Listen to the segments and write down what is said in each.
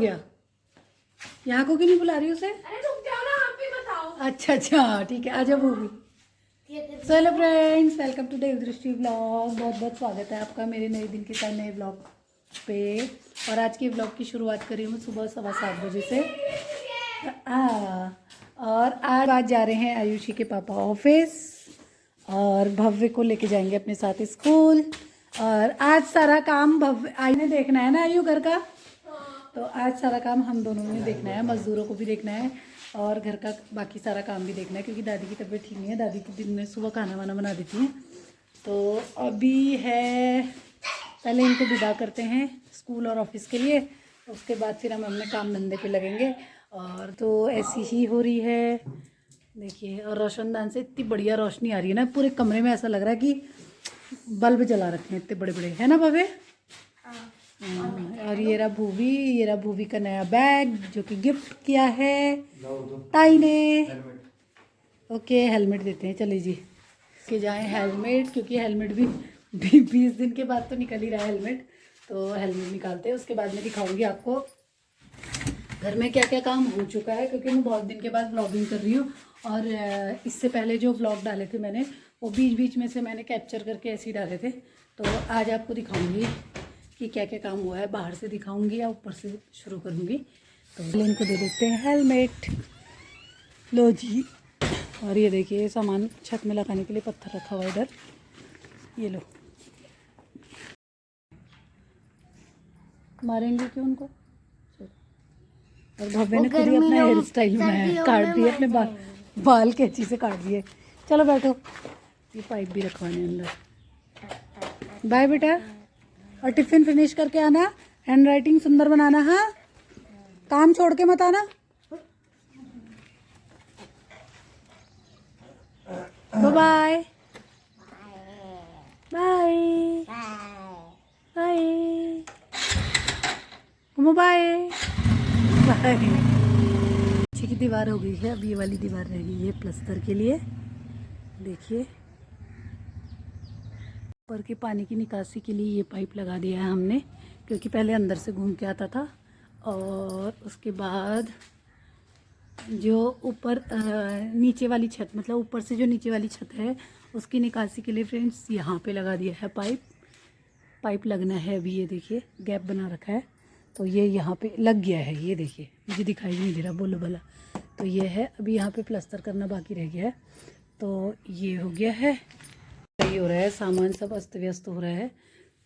गया। यहाँ को क्यों नहीं बुला रही उसे? अरे रुक जाओ ना, आप भी बताओ। अच्छा अच्छा ठीक है, आजा वो भी। हेलो फ्रेंड्स, वेलकम टू देव दृष्टि ब्लॉग। बहुत बहुत स्वागत है आपका मेरे नए दिन के साथ नए ब्लॉग पे। और आज के ब्लॉग की शुरुआत करी हूँ सुबह 7:15 बजे से। और आज जा रहे हैं आयुषी के पापा ऑफिस और भव्य को लेके जाएंगे अपने साथ स्कूल। और आज सारा काम भव्य आई ने देखना है ना आयु घर का, तो आज सारा काम हम दोनों ने देखना है, मज़दूरों को भी देखना है और घर का बाकी सारा काम भी देखना है, क्योंकि दादी की तबीयत ठीक नहीं है। दादी की दिन में सुबह खाना वाना बना देती हैं। तो अभी है, पहले इनको विदा करते हैं स्कूल और ऑफिस के लिए, उसके बाद फिर हम अपने काम धंधे पे लगेंगे। और तो ऐसी ही हो रही है देखिए। और रोशनदान से इतनी बढ़िया रोशनी आ रही है ना, पूरे कमरे में ऐसा लग रहा है कि बल्ब जला रखे हैं, इतने बड़े बड़े, है ना भव्य? और ये रहा भूवी का नया बैग जो कि गिफ्ट किया है ताई ने। ओके हेलमेट देते हैं, चलिए जी के जाएं हेलमेट, क्योंकि हेलमेट भी 20 दिन के बाद तो निकल ही रहा है हेलमेट, तो हेलमेट निकालते हैं। उसके बाद मैं दिखाऊंगी आपको घर में क्या क्या काम हो चुका है, क्योंकि मैं बहुत दिन के बाद व्लॉगिंग कर रही हूँ। और इससे पहले जो व्लॉग डाले थे मैंने, वो बीच बीच में से मैंने कैप्चर करके ऐसे ही डाले थे। तो आज आपको दिखाऊंगी कि क्या क्या काम हुआ है, बाहर से दिखाऊंगी या ऊपर से शुरू करूंगी। तो इनको दे देते हैं हेलमेट, लो जी। और ये देखिए सामान छत में लगाने के लिए पत्थर रखा हुआ है इधर, ये लो। मारेंगे क्यों उनको? और भव्य ने खुद ही अपना हेयर स्टाइल बनाया, काट दिए अपने बाल कैंची से काट दिए। चलो बैठो, ये पाइप भी रखवाने अंदर। बाय बेटा, और टिफिन फिनिश करके आना, हैंड राइटिंग सुंदर बनाना। हाँ, काम छोड़ के मत आना। Bye bye bye bye bye bye. पीछे की दीवार हो गई है, अब ये वाली दीवार रह गई है प्लस्तर के लिए। देखिए ऊपर के पानी की निकासी के लिए ये पाइप लगा दिया है हमने, क्योंकि पहले अंदर से घूम के आता था। और उसके बाद जो ऊपर नीचे वाली छत, मतलब ऊपर से जो नीचे वाली छत है, उसकी निकासी के लिए फ्रेंड्स यहाँ पे लगा दिया है पाइप लगना है अभी। ये देखिए गैप बना रखा है, तो ये यहाँ पे लग गया है। ये देखिए, मुझे दिखाई नहीं दे रहा, बोलो भला। तो ये है, अभी यहाँ पे प्लास्टर करना बाकी रह गया है। तो ये हो गया है, सही हो रहा है, सामान सब अस्त व्यस्त हो रहा है।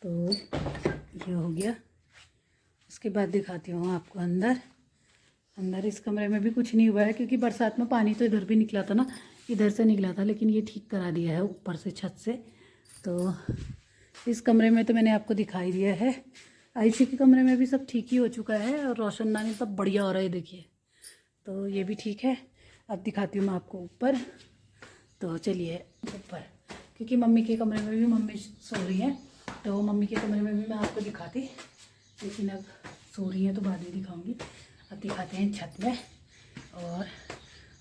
तो ये हो गया। उसके बाद दिखाती हूँ आपको अंदर इस कमरे में भी कुछ नहीं हुआ है, क्योंकि बरसात में पानी तो इधर भी निकला था ना, इधर से निकला था, लेकिन ये ठीक करा दिया है ऊपर से छत से। तो इस कमरे में तो मैंने आपको दिखाई दिया है। आयुषी के कमरे में भी सब ठीक ही हो चुका है, और रोशनदानी सब बढ़िया हो रहा है देखिए। तो ये भी ठीक है। अब दिखाती हूँ मैं आपको ऊपर। तो चलिए ऊपर, क्योंकि मम्मी के कमरे में भी मम्मी सो रही हैं, तो मम्मी के कमरे में भी मैं आपको दिखाती, लेकिन अब सो रही हैं तो बाद में दिखाऊंगी। अब दिखाते हैं छत में। और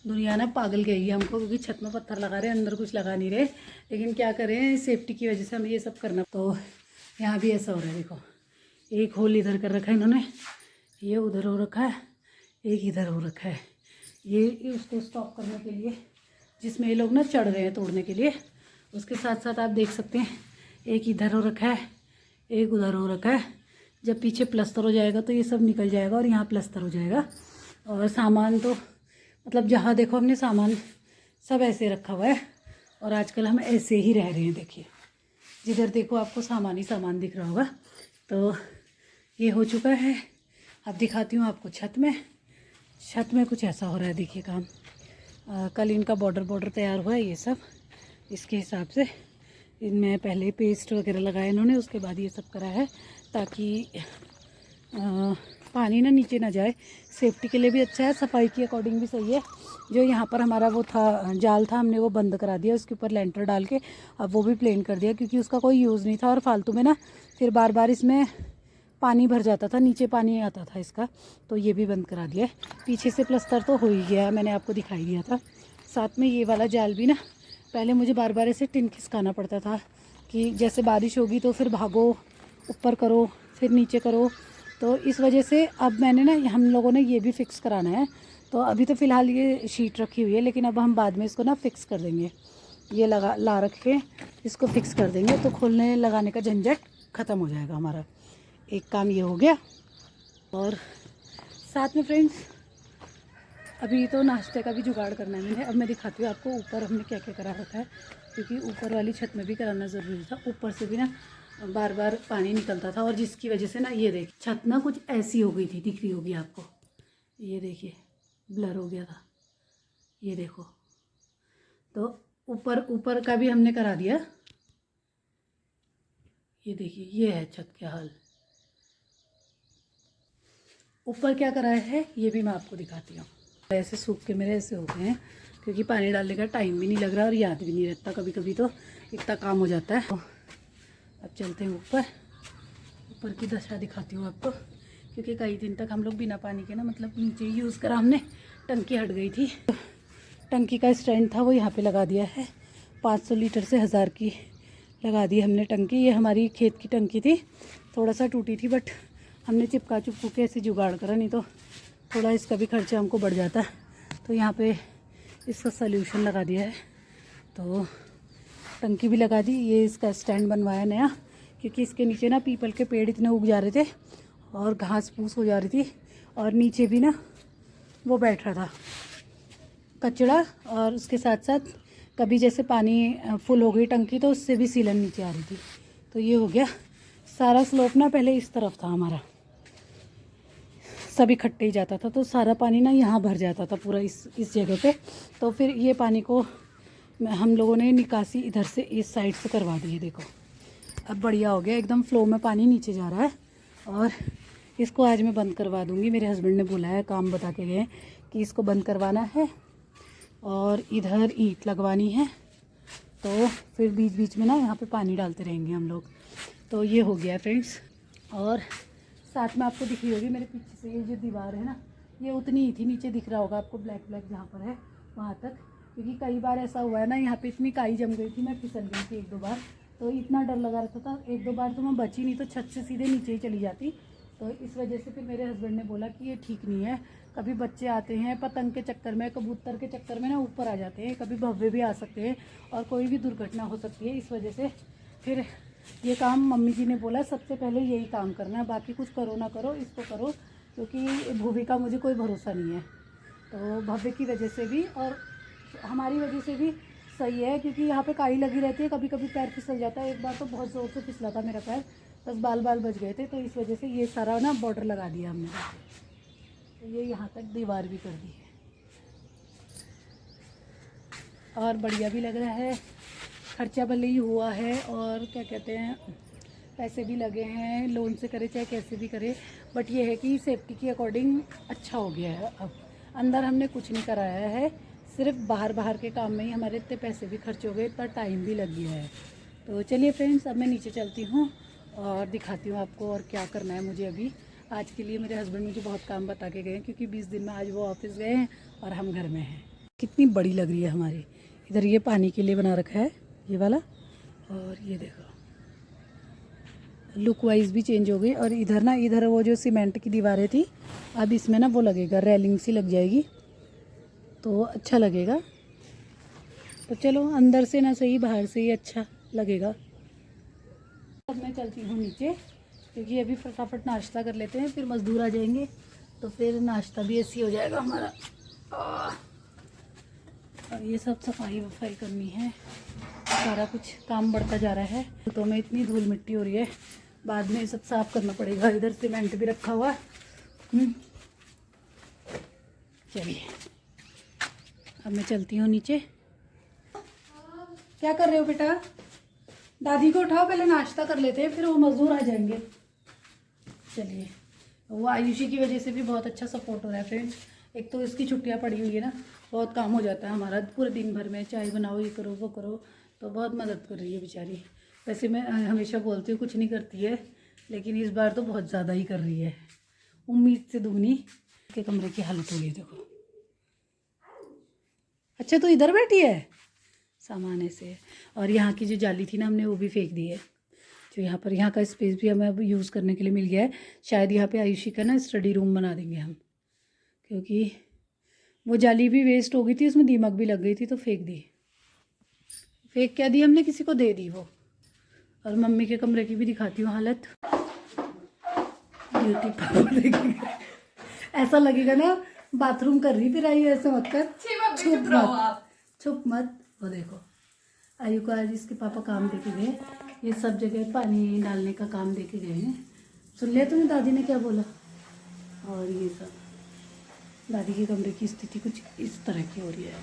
दुनिया ना पागल गई है हमको, क्योंकि छत में पत्थर लगा रहे हैं, अंदर कुछ लगा नहीं रहे, लेकिन क्या करें, सेफ्टी की वजह से हमें ये सब करना। तो यहाँ भी ऐसा हो रहा है, देखो एक होल इधर कर रखा है इन्होंने, ये उधर हो रखा है, एक इधर हो रखा है, ये उसको स्टॉप करने के लिए, जिसमें ये लोग ना चढ़ रहे हैं तोड़ने के लिए। उसके साथ साथ आप देख सकते हैं एक इधर हो रखा है, एक उधर हो रखा है। जब पीछे प्लस्तर हो जाएगा तो ये सब निकल जाएगा और यहाँ प्लस्तर हो जाएगा। और सामान तो मतलब जहाँ देखो हमने सामान सब ऐसे रखा हुआ है, और आजकल हम ऐसे ही रह रहे हैं। देखिए जिधर देखो आपको सामान ही सामान दिख रहा होगा। तो ये हो चुका है। अब दिखाती हूँ आपको छत में कुछ ऐसा हो रहा है, देखिए काम। कल इनका बॉर्डर तैयार हुआ है, ये सब इसके हिसाब से इनमें पहले पेस्ट वगैरह लगाया इन्होंने, उसके बाद ये सब करा है, ताकि पानी ना नीचे ना जाए। सेफ्टी के लिए भी अच्छा है, सफाई के अकॉर्डिंग भी सही है। जो यहाँ पर हमारा वो था जाल था, हमने वो बंद करा दिया, उसके ऊपर लेंटर डाल के अब वो भी प्लेन कर दिया, क्योंकि उसका कोई यूज़ नहीं था। और फालतू में ना फिर बार बार इसमें पानी भर जाता था, नीचे पानी आता था इसका, तो ये भी बंद करा दिया है। पीछे से प्लस्तर तो हो ही गया है, मैंने आपको दिखाई दिया था। साथ में ये वाला जाल भी ना, पहले मुझे बार बार ऐसे टिन खिसकाना पड़ता था, कि जैसे बारिश होगी तो फिर भागो, ऊपर करो, फिर नीचे करो, तो इस वजह से अब मैंने ना, हम लोगों ने ये भी फिक्स कराना है। तो अभी तो फ़िलहाल ये शीट रखी हुई है, लेकिन अब हम बाद में इसको ना फिक्स कर देंगे। ये ला रखे इसको फिक्स कर देंगे, तो खोलने लगाने का झंझट ख़त्म हो जाएगा हमारा। एक काम ये हो गया। और साथ में फ्रेंड्स, अभी तो नाश्ते का भी जुगाड़ करना है मैंने। अब मैं दिखाती हूँ आपको ऊपर हमने क्या क्या करा रखा है, क्योंकि ऊपर वाली छत में भी कराना ज़रूरी था। ऊपर से भी ना बार बार पानी निकलता था, और जिसकी वजह से ना ये देखिए छत ना कुछ ऐसी हो गई थी, दिख रही होगी आपको। ये देखिए ब्लर हो गया था, ये देखो। तो ऊपर का भी हमने करा दिया। ये देखिए ये है छत का हाल। ऊपर क्या कराया है ये भी मैं आपको दिखाती हूँ। ऐसे सूख के मेरे ऐसे होते हैं, क्योंकि पानी डालने का टाइम भी नहीं लग रहा और याद भी नहीं रहता, कभी कभी तो इतना काम हो जाता है। अब चलते हैं ऊपर की दशा दिखाती हूँ आपको, क्योंकि कई दिन तक हम लोग बिना पानी के ना, मतलब नीचे यूज़ करा हमने। टंकी हट गई थी, टंकी का स्टैंड था वो यहाँ पे लगा दिया है। 500 लीटर से 1000 की लगा दी हमने टंकी। ये हमारी खेत की टंकी थी, थोड़ा सा टूटी थी, बट हमने चिपका चुपकू के ऐसे जुगाड़ करा, नहीं तो थोड़ा इसका भी खर्चा हमको बढ़ जाता। तो यहाँ पे इसका सल्यूशन लगा दिया है, तो टंकी भी लगा दी। ये इसका स्टैंड बनवाया नया, क्योंकि इसके नीचे ना पीपल के पेड़ इतने उग जा रहे थे और घास फूस हो जा रही थी, और नीचे भी ना वो बैठ रहा था कचड़ा, और उसके साथ साथ कभी जैसे पानी फुल हो गई टंकी तो उससे भी सीलन नीचे आ रही थी। तो ये हो गया सारा स्लोप ना, पहले इस तरफ था हमारा, सब इकट्ठे ही जाता था, तो सारा पानी ना यहाँ भर जाता था पूरा इस जगह पे। तो फिर ये पानी को हम लोगों ने निकासी इधर से इस साइड से करवा दी है। देखो अब बढ़िया हो गया, एकदम फ्लो में पानी नीचे जा रहा है। और इसको आज मैं बंद करवा दूँगी। मेरे हस्बैंड ने बोला है, काम बता के गए कि इसको बंद करवाना है और इधर ईंट लगवानी है, तो फिर बीच बीच में ना यहाँ पे पानी डालते रहेंगे हम लोग। तो ये हो गया फ्रेंड्स। और साथ में आपको दिख रही होगी मेरे पीछे से ये जो दीवार है ना, ये उतनी ही थी, नीचे दिख रहा होगा आपको ब्लैक ब्लैक जहाँ पर है वहाँ तक। क्योंकि कई बार ऐसा हुआ है ना, यहाँ पे इतनी काई जम गई थी, मैं फिसल गई थी 1-2 बार, तो इतना डर लगा रहता था। 1-2 बार तो मैं बची नहीं, तो छत से सीधे नीचे ही चली जाती। तो इस वजह से फिर मेरे हस्बैंड ने बोला कि ये ठीक नहीं है। कभी बच्चे आते हैं पतंग के चक्कर में, कबूतर के चक्कर में ना ऊपर आ जाते हैं, कभी भव्य भी आ सकते हैं और कोई भी दुर्घटना हो सकती है। इस वजह से फिर ये काम मम्मी जी ने बोला सबसे पहले यही काम करना है, बाकी कुछ करो ना करो इसको करो, क्योंकि भूमि का मुझे कोई भरोसा नहीं है। तो भव्य की वजह से भी और हमारी वजह से भी सही है, क्योंकि यहाँ पे काई लगी रहती है, कभी कभी पैर फिसल जाता है। एक बार तो बहुत ज़ोर से फिसला था मेरा पैर, बस बाल बच गए थे। तो इस वजह से ये सारा ना बॉर्डर लगा दिया हमने, तो ये यहाँ तक दीवार भी कर दी है और बढ़िया भी लग रहा है। खर्चा भले ही हुआ है और क्या कहते हैं, पैसे भी लगे हैं, लोन से करे चाहे कैसे भी करे, बट ये है कि सेफ्टी के अकॉर्डिंग अच्छा हो गया है। अब अंदर हमने कुछ नहीं कराया है, सिर्फ बाहर के काम में ही हमारे इतने पैसे भी खर्च हो गए, इतना टाइम भी लग गया है। तो चलिए फ्रेंड्स, अब मैं नीचे चलती हूँ और दिखाती हूँ आपको और क्या करना है मुझे। अभी आज के लिए मेरे हस्बैंड मुझे बहुत काम बता के गए, क्योंकि 20 दिन में आज वो ऑफिस गए हैं और हम घर में हैं। कितनी बड़ी लग रही है हमारी। इधर ये पानी के लिए बना रखा है ये वाला, और ये देखो लुक वाइज भी चेंज हो गई। और इधर ना, इधर वो जो सीमेंट की दीवारें थी, अब इसमें ना वो लगेगा, रेलिंग सी लग जाएगी, तो अच्छा लगेगा। तो चलो अंदर से ना सही, बाहर से ही अच्छा लगेगा। अब मैं चलती हूँ नीचे, क्योंकि अभी फटाफट नाश्ता कर लेते हैं, फिर मज़दूर आ जाएंगे तो फिर नाश्ता भी ऐसी हो जाएगा हमारा। और ये सब सफाई वफाई करनी है, सारा कुछ काम बढ़ता जा रहा है। तो में इतनी धूल मिट्टी हो रही है, बाद में सब साफ़ करना पड़ेगा। इधर सीमेंट भी रखा हुआ। चलिए अब मैं चलती हूँ नीचे। क्या कर रहे हो बेटा? दादी को उठाओ, पहले नाश्ता कर लेते हैं, फिर वो मज़दूर आ जाएंगे। चलिए, वो आयुषी की वजह से भी बहुत अच्छा सपोर्ट हो रहा है फ्रेंड्स। एक तो इसकी छुट्टियां पड़ी हुई है ना, बहुत काम हो जाता है हमारा पूरे दिन भर में, चाय बनाओ, ये करो वो करो, तो बहुत मदद कर रही है बेचारी। वैसे मैं हमेशा बोलती हूँ कुछ नहीं करती है, लेकिन इस बार तो बहुत ज़्यादा ही कर रही है, उम्मीद से दुगनी। के कमरे की हालत हो गई देखो। अच्छा तो इधर बैठी है, सामान ऐसे है। और यहाँ की जो जाली थी ना, हमने वो भी फेंक दी है। जो यहाँ का स्पेस भी हमें अब यूज़ करने के लिए मिल गया है। शायद यहाँ पे आयुषी का ना स्टडी रूम बना देंगे हम, क्योंकि वो जाली भी वेस्ट हो गई थी, उसमें दीमक भी लग गई थी तो फेंक दी। फेंक क्या दी हमने, किसी को दे दी वो। और मम्मी के कमरे की भी दिखाती हूँ हालत। ब्यूटी पार्लर देखेंगे, ऐसा लगेगा ना बाथरूम कर रही फिर आई, ऐसे मत कर, छुप मत, छुप मत। वो देखो आयु को आज इसके पापा काम दे के गए, ये सब जगह पानी डालने का काम दे के गए हैं। सुन लिया तुम्हें दादी ने क्या बोला। और ये सब दादी के कमरे की स्थिति कुछ इस तरह की हो रही है।